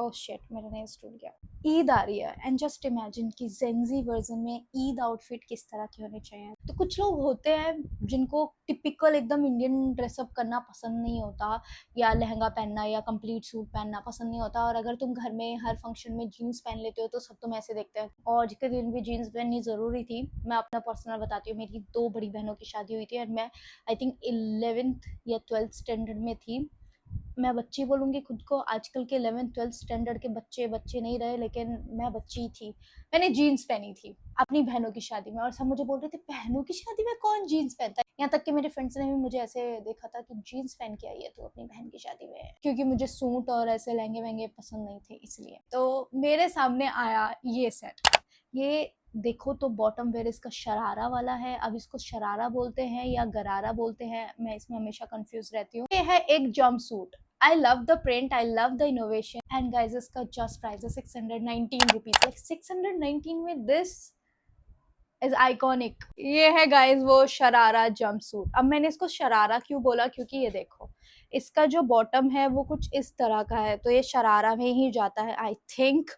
Oh shit, मेरा nails टूट गया। ईद आ रही है एंड जस्ट इमेजिन कि जेंजी वर्जन में ईद आउटफिट किस तरह के होने चाहिए। तो कुछ लोग होते हैं जिनको टिपिकल एकदम इंडियन ड्रेसअप करना पसंद नहीं होता, या लहंगा पहनना या कंप्लीट सूट पहनना पसंद नहीं होता, और अगर तुम घर में हर फंक्शन में जीन्स पहन लेते हो तो सब तुम ऐसे देखते हैं। और आज के दिन भी जीन्स पहननी जरूरी थी। मैं अपना पर्सनल बताती हूँ, मेरी 2 बड़ी बहनों की शादी हुई थी और मैं आई थिंक 11th या 12th स्टैंडर्ड में थी। मैं बच्ची बोलूँगी खुद को, आजकल के 11th-12th स्टैंडर्ड के बच्चे बच्चे नहीं रहे, लेकिन मैं बच्ची थी। मैंने जीन्स पहनी थी अपनी बहनों की शादी में, और सब मुझे बोल रहे थे बहनों की शादी में कौन जीन्स पहनता है। यहाँ तक कि मेरे फ्रेंड्स ने भी मुझे ऐसे देखा था कि जीन्स पहन के आई है तू अपनी बहन की शादी में, क्योंकि मुझे सूट और ऐसे लहंगे वहंगे पसंद नहीं थे इसलिए। तो मेरे सामने आया ये सेट। ये देखो तो बॉटम वेयर इसका शरारा वाला है। अब इसको शरारा बोलते हैं या गरारा बोलते हैं, मैं इसमें हमेशा कंफ्यूज रहती हूँ। ये है एक jump suit. I love the print, I love the innovation, and guys इसका just price है 619 rupees। like 619 में this is iconic। ये है guys वो शरारा जंप सूट। अब मैंने इसको शरारा क्यों बोला, क्योंकि ये देखो इसका जो बॉटम है वो कुछ इस तरह का है, तो ये शरारा में ही जाता है आई थिंक।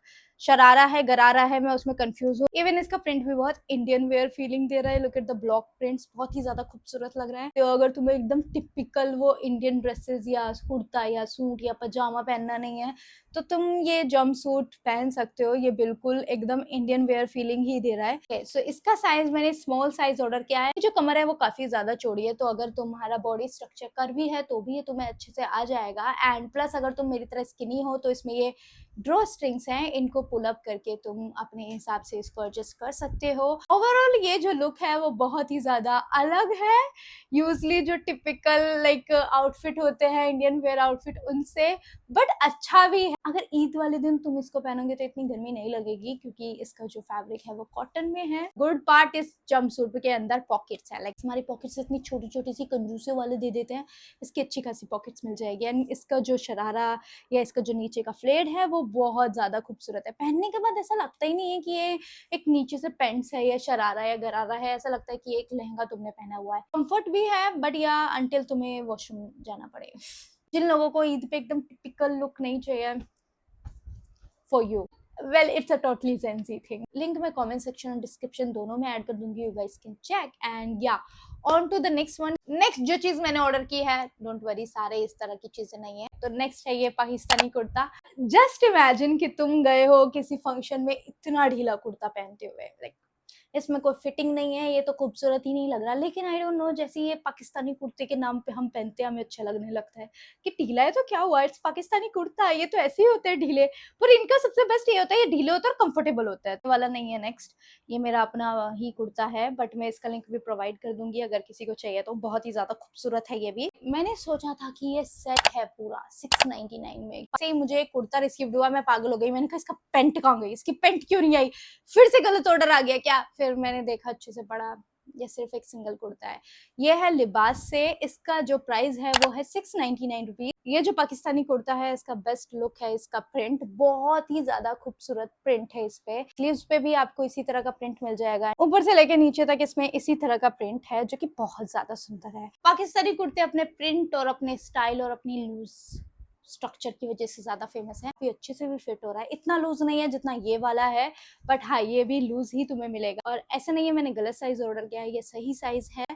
शरारा है गरारा है, मैं उसमें कंफ्यूज हूँ। इवन इसका प्रिंट भी बहुत इंडियन वेयर फीलिंग दे रहा है। Look at the block prints, बहुत ही ज्यादा खूबसूरत लग रहा है। तो अगर तुम्हें एकदम टिपिकल वो इंडियन ड्रेसेस या कुर्ता या सूट या पजामा पहनना नहीं है तो तुम ये जंप सूट पहन सकते हो। ये बिल्कुल एकदम इंडियन वेयर फीलिंग ही दे रहा है। सो इसका साइज मैंने स्मॉल साइज ऑर्डर किया है। जो कमर है वो काफी ज्यादा चौड़ी है, तो अगर तुम्हारा बॉडी स्ट्रक्चर कर्वी है तो भी ये तुम्हें अच्छे से आ जाएगा। एंड प्लस अगर तुम मेरी तरह स्किनी हो तो इसमें ये ड्रॉ स्ट्रिंग्स हैं, इनको पुल अप करके तुम अपने हिसाब से इसको एडजस्ट कर सकते हो। ओवरऑल ये जो लुक है वो बहुत ही ज्यादा अलग है यूजली जो टिपिकल लाइक आउटफिट होते हैं इंडियन वेयर आउटफिट उनसे, बट अच्छा भी है। अगर ईद वाले दिन तुम इसको पहनोगे तो इतनी गर्मी नहीं लगेगी, क्योंकि इसका जो फैब्रिक है वो कॉटन में है। गुड पार्ट इस जंपसूट के अंदर पॉकेट्स है। लाइक हमारी पॉकेट्स इतनी छोटी छोटी सी कंजूसे वाले दे देते हैं, इसकी अच्छी खासी पॉकेट्स मिल जाएगी। एंड इसका जो शरारा या इसका जो नीचे का फ्लेड है वो बहुत ज्यादा खूबसूरत है। पहनने के बाद ऐसा लगता ही नहीं है कि ये एक नीचे से पेंट्स है या शरारा या गरारा है, ऐसा लगता है कि एक लहंगा तुमने पहना हुआ है। कंफर्ट भी है, बट या अंटिल तुम्हें वॉशरूम जाना पड़े। जिन लोगों को ईद पे एकदम टिपिकल लुक नहीं चाहिए, for you, well it's a totally Gen Z thing. Link मैं कमेंट सेक्शन और डिस्क्रिप्शन दोनों में ऐड कर दूंगी, you guys can check. And या on to the next one. Next जो चीज मैंने ऑर्डर की है, डोंट वरी सारे इस तरह की चीजें नहीं है। तो नेक्स्ट है ये पाकिस्तानी कुर्ता। जस्ट इमेजिन कि तुम गए हो किसी फंक्शन में इतना ढीला कुर्ता पहनते हुए, लाइक इसमें कोई फिटिंग नहीं है, ये तो खूबसूरत ही नहीं लग रहा। लेकिन आई डोंट नो, जैसे ये पाकिस्तानी कुर्ते के नाम पे हम पहनते हैं, हमें अच्छा लगने लगता है कि ढीला है तो क्या हुआ, इट्स पाकिस्तानी कुर्ता है, ये तो ऐसे ही होते हैं ढीले। पर इनका सबसे बेस्ट ये होता है, ये ढीले होता है और कंफर्टेबल होता है। तो वाला नहीं है। नेक्स्ट ये मेरा अपना ही कुर्ता है, बट मैं इसका लिंक भी प्रोवाइड कर दूंगी अगर किसी को चाहिए तो। बहुत ही ज्यादा खूबसूरत है ये भी। मैंने सोचा था कि ये सेट है पूरा 699 में। से ही मुझे एक कुर्ता रिसीव हुआ, मैं पागल हो गई। मैंने कहा इसका पेंट कहाँ गई, इसकी पेंट क्यों नहीं आई, फिर से गलत ऑर्डर आ गया क्या। फिर मैंने देखा अच्छे से पढ़ा, ये सिर्फ एक सिंगल कुर्ता है। ये है लिबास से, इसका जो प्राइस है वो है 699 रुपीज। ये जो पाकिस्तानी कुर्ता है इसका बेस्ट लुक है, इसका प्रिंट बहुत ही ज्यादा खूबसूरत प्रिंट है। इस पे स्लीव्स पे भी आपको इसी तरह का प्रिंट मिल जाएगा, ऊपर से लेके नीचे तक इसमें इसी तरह का प्रिंट है, जो कि बहुत ज्यादा सुंदर है। पाकिस्तानी कुर्ते अपने प्रिंट और अपने स्टाइल और अपनी लूज स्ट्रक्चर की वजह से ज्यादा फेमस है। ये अच्छे से भी फिट हो रहा है, इतना लूज नहीं है जितना ये वाला है, बट हाँ ये भी लूज ही तुम्हें मिलेगा। और ऐसा नहीं है मैंने गलत साइज ऑर्डर किया है, ये सही साइज है।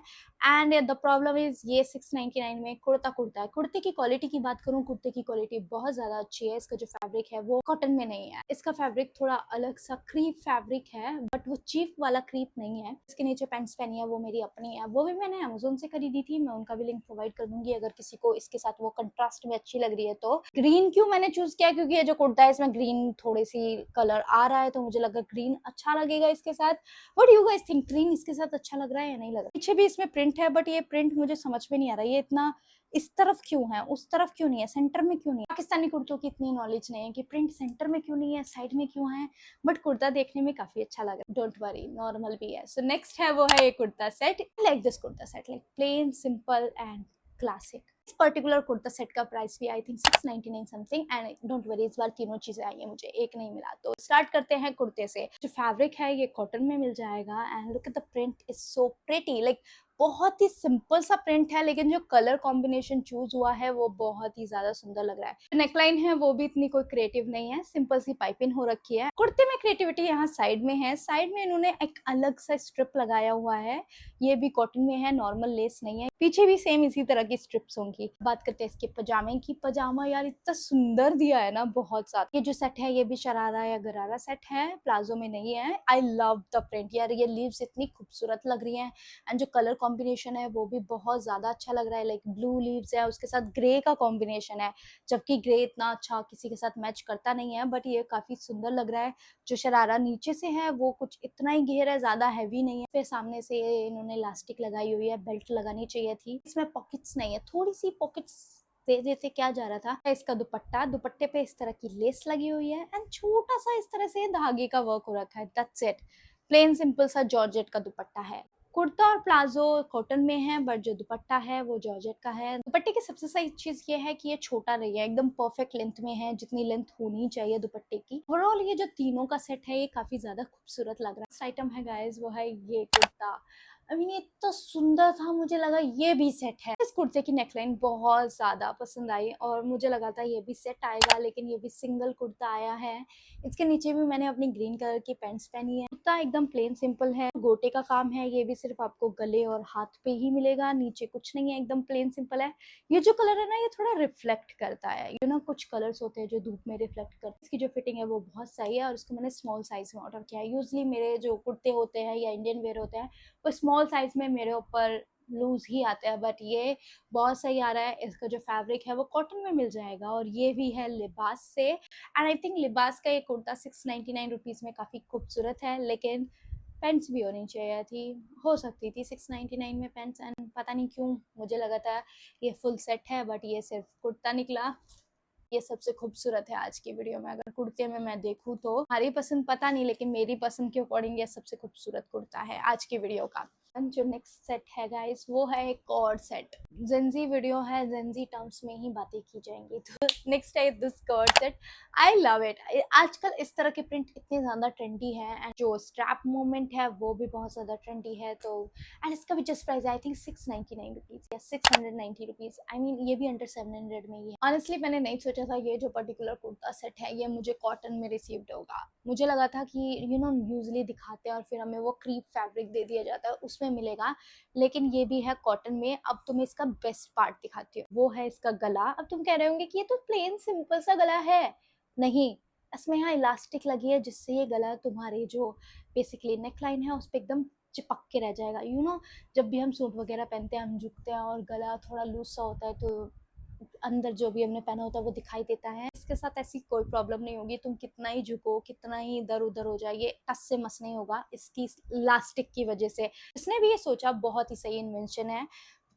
एंड द प्रॉब्लम इज ये 699 में कुर्ता है। कुर्ते की क्वालिटी की बात करूँ, कुर्ते की क्वालिटी बहुत ज्यादा अच्छी है। इसका जो फैब्रिक है वो कॉटन में नहीं है, इसका फैब्रिक थोड़ा अलग सा क्रीप फैब्रिक है, बट वो चीफ वाला क्रीप नहीं है। इसके नीचे पैंट्स पहनी है वो मेरी अपनी है, वो भी मैंने अमेजोन से खरीदी थी। मैं उनका भी लिंक प्रोवाइड कर दूंगी अगर किसी को इसके साथ वो कंट्रास्ट में अच्छी लग रही है तो। ग्रीन क्यों मैंने चूज किया, क्योंकि ये जो कुर्ता है इसमें ग्रीन थोड़ी सी कलर आ रहा है, तो मुझे लगा ग्रीन अच्छा लगेगा इसके साथ। What do you guys think, green इसके साथ अच्छा लग रहा है या नहीं लग रहा। पीछे भी इसमें प्रिंट है, बट ये प्रिंट मुझे समझ में नहीं आ रहा, ये इतना इस तरफ क्यों है, उस तरफ क्यों नहीं है, सेंटर में क्यों नहीं है। पाकिस्तानी कुर्तों की इतनी नॉलेज नहीं है कि प्रिंट सेंटर में क्यों नहीं है, साइड में क्यों है, बट कुर्ता देखने में काफी अच्छा लगा। डोंट वरी, नॉर्मल भी है। सो नेक्स्ट है वो है ये kurta set. Like this kurta set, like plain simple and classic. इस पर्टिकुलर कुर्ता सेट का प्राइस भी I think 699 something. And don't worry, इस बार तीनों चीजें आई है, मुझे एक नहीं मिला। तो स्टार्ट करते हैं कुर्ते से। जो फैब्रिक है ये कॉटन में मिल जाएगा। And look at the print, is so pretty, like बहुत ही सिंपल सा प्रिंट है, लेकिन जो कलर कॉम्बिनेशन चूज हुआ है वो बहुत ही ज्यादा सुंदर लग रहा है। जो नेकलाइन है वो भी इतनी कोई क्रिएटिव नहीं है, सिंपल सी पाइपिंग हो रखी है। कुर्ते में क्रिएटिविटी यहाँ साइड में है, साइड में इन्होंने एक अलग सा स्ट्रिप लगाया हुआ है, ये भी कॉटन में है, नॉर्मल लेस नहीं है। पीछे भी सेम इसी तरह की स्ट्रिप्स होंगी। बात करते हैं इसके पजामे की। पजामा यार इतना सुंदर दिया है ना, बहुत साथ। ये जो सेट है ये भी शरारा या गरारा सेट है, प्लाजो में नहीं है। आई लव द प्रिंट यार, ये लीव्स इतनी खूबसूरत लग रही हैं, एंड जो कलर कॉम्बिनेशन है वो भी बहुत ज्यादा अच्छा लग रहा है। लाइक ब्लू लीव्स है, उसके साथ ग्रे का कॉम्बिनेशन है, जबकि ग्रे इतना अच्छा किसी के साथ मैच करता नहीं है, बट ये काफी सुंदर लग रहा है। जो शरारा नीचे से है वो कुछ इतना ही घेर है, ज्यादा हैवी नहीं है। फिर सामने से इन्होंने इलास्टिक लगाई हुई है, बेल्ट लगानी चाहिए थी। इसमें पॉकेट्स नहीं है, थोड़ी सी पॉकेट्स दे देते क्या जा रहा था। इसका दुपट्टा, दुपट्टे पे इस तरह की लेस लगी हुई है, एंड छोटा सा इस तरह से धागे का वर्क हो रखा है। दैट्स इट, प्लेन सिंपल सा जॉर्जेट का दुपट्टा है। कुर्ता और प्लाजो कॉटन में है, बट जो दुपट्टा है वो जॉर्जेट का है। दुपट्टे की सबसे सही चीज ये है कि ये छोटा नहीं है, एकदम परफेक्ट लेंथ में है, जितनी लेंथ होनी चाहिए दुपट्टे की। ओवरऑल ये जो तीनों का सेट है ये काफी ज्यादा खूबसूरत लग रहा है। नेक्स्ट आइटम है गाइस, वो है ये कुर्ता। आई मीन ये इतना सुंदर था, मुझे लगा ये भी सेट है। इस कुर्ते की नेकलाइन बहुत ज्यादा पसंद आई, और मुझे लगा था ये भी सेट आएगा, लेकिन ये भी सिंगल कुर्ता आया है। इसके नीचे भी मैंने अपनी ग्रीन कलर की पैंट्स पहनी है। कुर्ता एकदम प्लेन सिंपल है, गोटे का काम है, ये भी सिर्फ आपको गले और हाथ पे ही मिलेगा, नीचे कुछ नहीं है, एकदम प्लेन सिंपल है। ये जो कलर है ना ये थोड़ा रिफ्लेक्ट करता है, कुछ कलर्स होते हैं जो धूप में रिफ्लेक्ट करते हैं। इसकी जो फिटिंग है वो बहुत सही है, और इसको मैंने स्मॉल साइज में ऑर्डर किया है। यूजली मेरे जो कुर्ते होते हैं या इंडियन वेयर होते हैं वो स्मॉल साइज में मेरे ऊपर लूज ही आते हैं, बट ये बहुत सही आ रहा है। इसका जो फैब्रिक है वो कॉटन में मिल जाएगा, और ये भी है लिबास से। एंड आई थिंक लिबास का ये कुर्ता 699 रुपीज में काफी खूबसूरत है, लेकिन पेंट्स भी होनी चाहिए थी, हो सकती थी 699 में पेंट्स। एंड पता नहीं क्यों मुझे लगा था ये फुल सेट है, बट ये सिर्फ कुर्ता निकला। ये सबसे खूबसूरत है आज की वीडियो में। अगर कुर्ते में मैं देखूँ तो हमारी पसंद पता नहीं, लेकिन मेरी पसंद के अकॉर्डिंग ये सबसे खूबसूरत कुर्ता है आज की वीडियो का। जो नेक्स्ट सेट है गाइस वो है एक और सेट। जेंजी वीडियो है, जेंजी टर्म्स में ही बातें की जाएंगी। तो नेक्स्ट है this skirt set. I love it. आजकल इस तरह के प्रिंट इतने ज्यादा ट्रेंडी है, एंड जो स्ट्रैप मूवमेंट है वो भी बहुत ज्यादा ट्रेंडी है। तो एंड इसका भी just price I think 699 rupees या 690 रुपीज। आई मीन ये भी अंडर 700 में ही है। ऑनेस्टली मैंने नहीं सोचा था ये जो पर्टिकुलर कुर्ता सेट है ये मुझे कॉटन में रिसीव्ड होगा। मुझे लगा था कि यूजली दिखाते हैं और फिर हमें वो क्रीप फैब्रिक दे दिया जाता है उसमें मिलेगा, लेकिन ये भी है कॉटन में। अब तुम्हें इसका बेस्ट पार्ट दिखाती हूँ, वो है इसका गला। अब तुम कह रहे होंगे कि ये तो प्लेन सिंपल सा गला है। नहीं, इसमें यहाँ इलास्टिक लगी है, जिससे ये गला तुम्हारे जो बेसिकली नेकलाइन है उस पर एकदम चिपक के रह जाएगा। जब भी हम सूट वगैरह पहनते हैं हम झुकते हैं और गला थोड़ा लूज सा होता है, तो अंदर जो भी हमने पहना होता है वो दिखाई देता है। इसके साथ ऐसी कोई प्रॉब्लम नहीं होगी, तुम कितना ही झुको, कितना ही इधर उधर हो जाए, ये टस से मस नहीं होगा इसकी इलास्टिक की वजह से। इसने भी ये सोचा, बहुत ही सही इन्वेंशन है।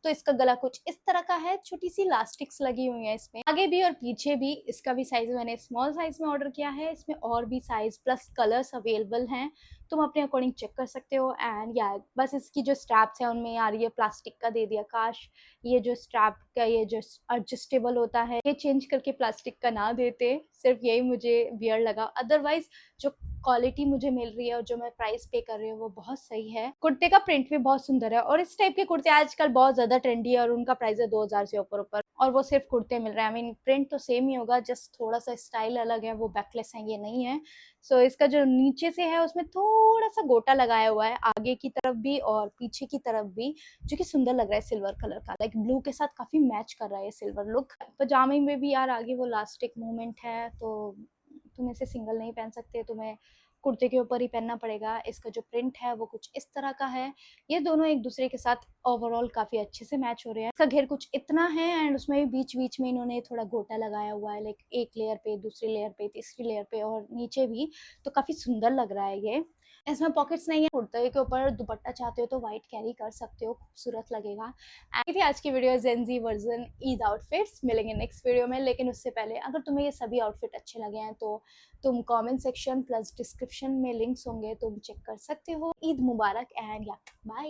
तो इसका गला कुछ इस तरह का है, छोटी सी इलास्टिक्स लगी हुई है इसमें आगे भी और पीछे भी। इसका भी साइज मैंने स्मॉल साइज में ऑर्डर किया है। इसमें और भी साइज प्लस कलर्स अवेलेबल हैं, तुम अपने अकॉर्डिंग चेक कर सकते हो। एंड यार बस इसकी जो स्ट्रैप्स है उनमें यार ये प्लास्टिक का दे दिया, काश ये जो स्ट्रैप का ये जो एडजस्टेबल होता है ये चेंज करके प्लास्टिक का ना देते। सिर्फ यही मुझे वियर लगा, अदरवाइज जो क्वालिटी मुझे मिल रही है और जो मैं प्राइस पे कर रही हूँ वो बहुत सही है। कुर्ते का प्रिंट भी बहुत सुंदर है, और इस टाइप के कुर्ते आजकल बहुत ज्यादा ट्रेंडी है, और उनका प्राइस है 2000 से ऊपर ऊपर, और वो सिर्फ कुर्ते मिल रहे हैं। आई मीन प्रिंट तो सेम ही होगा, जस्ट थोड़ा सा स्टाइल अलग है, वो बैकलेस है ये नहीं है। सो इसका जो नीचे से है उसमें थोड़ा सा गोटा लगाया हुआ है, आगे की तरफ भी और पीछे की तरफ भी, जो कि सुंदर लग रहा है सिल्वर कलर का। लाइक ब्लू के साथ काफी मैच कर रहा है सिल्वर लुक। पजामे में भी यार आगे वो इलास्टिक मूवमेंट है, तो तुम इसे सिंगल नहीं पहन सकते, तुम्हें कुर्ते के ऊपर ही पहनना पड़ेगा। इसका जो प्रिंट है वो कुछ इस तरह का है। ये दोनों एक दूसरे के साथ ओवरऑल काफी अच्छे से मैच हो रहे हैं। इसका घेर कुछ इतना है, एंड उसमें भी बीच बीच में इन्होंने थोड़ा गोटा लगाया हुआ है, लाइक एक लेयर पे, दूसरी लेयर पे, तीसरी लेयर पे और नीचे भी। तो काफी सुंदर लग रहा है ये। इसमें पॉकेट्स नहीं है। कुर्ते के ऊपर दुपट्टा चाहते हो तो व्हाइट कैरी कर सकते हो, खूबसूरत लगेगा। ये थी आज की video, Gen Z version Eid outfits. मिलेंगे नेक्स्ट वीडियो में, लेकिन उससे पहले अगर तुम्हें ये सभी आउटफिट अच्छे लगे हैं तो तुम कमेंट सेक्शन प्लस डिस्क्रिप्शन में लिंक्स होंगे, तुम चेक कर सकते हो। ईद मुबारक एंड या बाय।